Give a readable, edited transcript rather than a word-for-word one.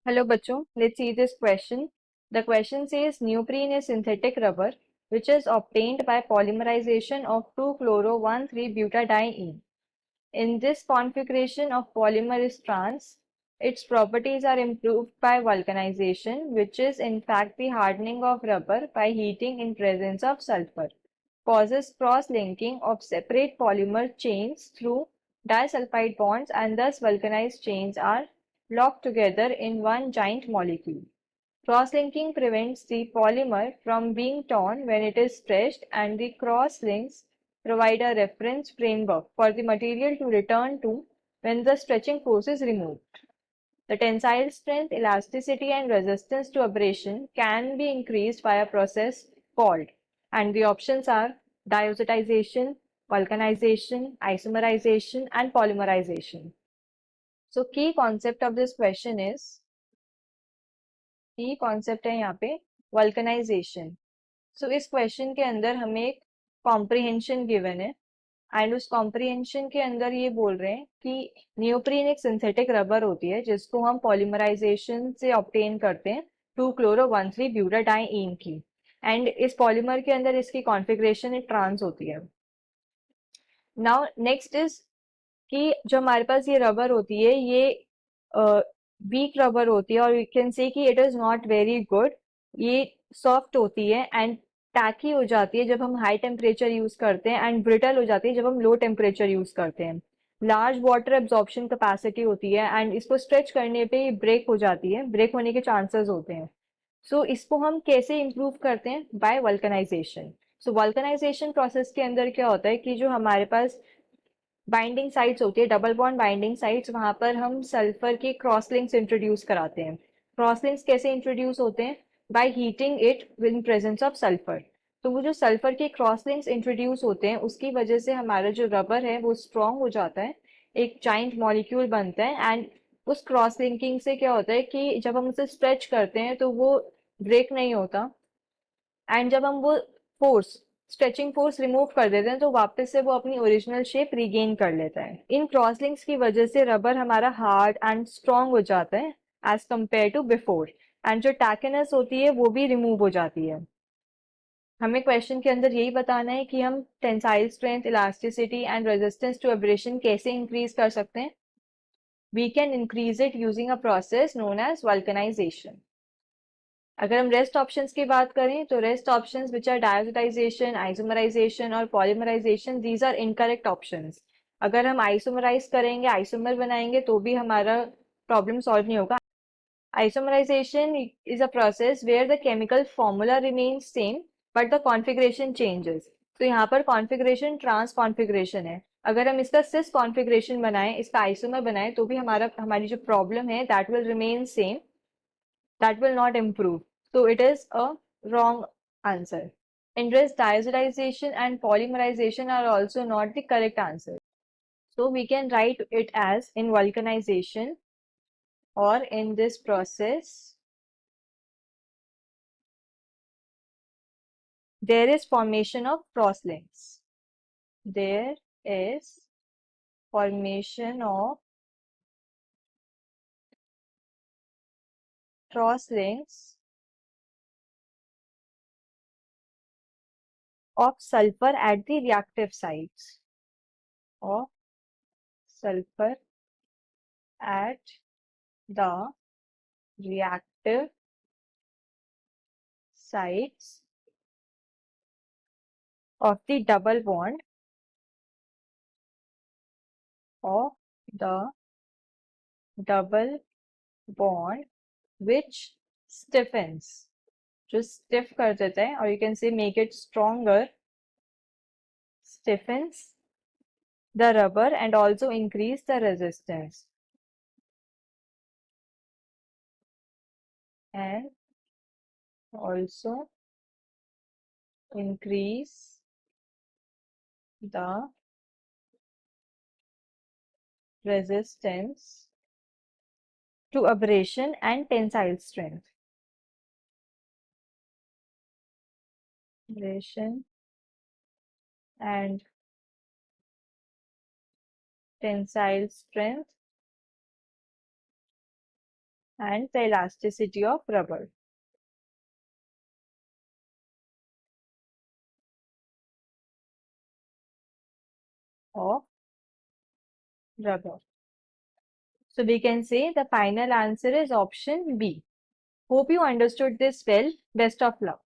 Hello bachcho, let's see this question. The question says neoprene is synthetic rubber which is obtained by polymerization of 2-chloro-1,3-butadiene. In this configuration of polymer is trans, its properties are improved by vulcanization, which is in fact the hardening of rubber by heating in presence of sulfur, causes cross-linking of separate polymer chains through disulfide bonds, and thus vulcanized chains are locked together in one giant molecule. Cross-linking prevents the polymer from being torn when it is stretched, and the cross-links provide a reference framework for the material to return to when the stretching force is removed. The tensile strength, elasticity, and resistance to abrasion can be increased by a process called, and the options are diazotization, vulcanization, isomerization, and polymerization. So key concept of this question is की concept है यहाँ पे vulcanization. सो इस question के अंदर हमें एक comprehension given है एंड उस कॉम्प्रिहेंशन के अंदर ये बोल रहे हैं कि नियोप्रीन एक सिंथेटिक रबर होती है जिसको हम पॉलीमराइजेशन से ऑब्टेन करते हैं 2-chloro-1,3-butadiene की. एंड इस पॉलीमर के अंदर इसकी कॉन्फ़िगरेशन एक ट्रांस होती है. नाउ नेक्स्ट इज कि जो हमारे पास ये रबर होती है ये वीक रबर होती है और यू कैन से कि it is not very good. ये सॉफ्ट होती है एंड टैकी हो जाती है जब हम हाई टेम्परेचर यूज करते हैं एंड ब्रिटल हो जाती है जब हम लो टेम्परेचर यूज करते हैं. लार्ज वाटर एब्जॉर्प्शन कैपेसिटी होती है एंड इसको स्ट्रेच करने पे ये ब्रेक हो जाती है, ब्रेक होने के चांसेस होते हैं. सो इसको हम कैसे इम्प्रूव करते हैं? By vulcanization. So vulcanization process के अंदर क्या होता है कि जो हमारे पास बाइंडिंग साइट्स होती है, डबल बॉन्ड बाइंडिंग साइट्स, वहां पर हम सल्फर के क्रॉस लिंक्स इंट्रोड्यूस कराते हैं. क्रॉस लिंक्स कैसे इंट्रोड्यूस होते हैं? By heating it in presence of sulphur. तो वो जो सल्फर के क्रॉस लिंक्स इंट्रोड्यूस होते हैं उसकी वजह से हमारा जो रबर है वो स्ट्रॉन्ग हो जाता है, एक जाइंट मॉलिक्यूल बनता है. एंड उस क्रॉस लिंकिंग से क्या होता है कि जब हम उसे स्ट्रेच करते हैं तो वो ब्रेक नहीं होता, एंड जब हम वो फोर्स स्ट्रेचिंग फोर्स रिमूव कर देते हैं तो वापस से वो अपनी ओरिजिनल शेप रिगेन कर लेता है. इन क्रॉसलिंक्स की वजह से रबर हमारा हार्ड एंड स्ट्रॉन्ग हो जाता है as compare to before, and जो टैकिनेस होती है वो भी रिमूव हो जाती है. हमें क्वेश्चन के अंदर यही बताना है कि हम tensile strength, elasticity and resistance to abrasion कैसे इंक्रीज कर सकते हैं. We can increase it using a process known as vulcanization. अगर हम रेस्ट ऑप्शंस की बात करें तो rest options which are dietization, isomerization और polymerization, these are incorrect options. अगर हम आइसोमराइज करेंगे, आइसोमर बनाएंगे तो भी हमारा प्रॉब्लम सॉल्व नहीं होगा. Isomerization is a process where the chemical formula remains same but the configuration changes. तो यहाँ पर कॉन्फ़िगरेशन ट्रांस कॉन्फ़िगरेशन है. अगर हम इसका सिस कॉन्फ़िगरेशन बनाएं, इसका आइसोमर बनाएं तो भी हमारी जो प्रॉब्लम है that will remain same, that will not improve. So it is a wrong answer. Inverse diazotization and polymerization are also not the correct answer. So we can write it as in vulcanization or in this process there is formation of crosslinks. There is formation of crosslinks of sulfur at the reactive sites. Of sulfur at the reactive sites of the double bond of the double bond which stiffens, जो stiff कर देता है, or you can say make it stronger, stiffens the rubber and also increase the resistance, and also increase the resistance to abrasion and tensile strength. Abrasion and tensile strength and the elasticity of rubber. Of rubber. So we can say the final answer is option B. Hope you understood this well. Best of luck.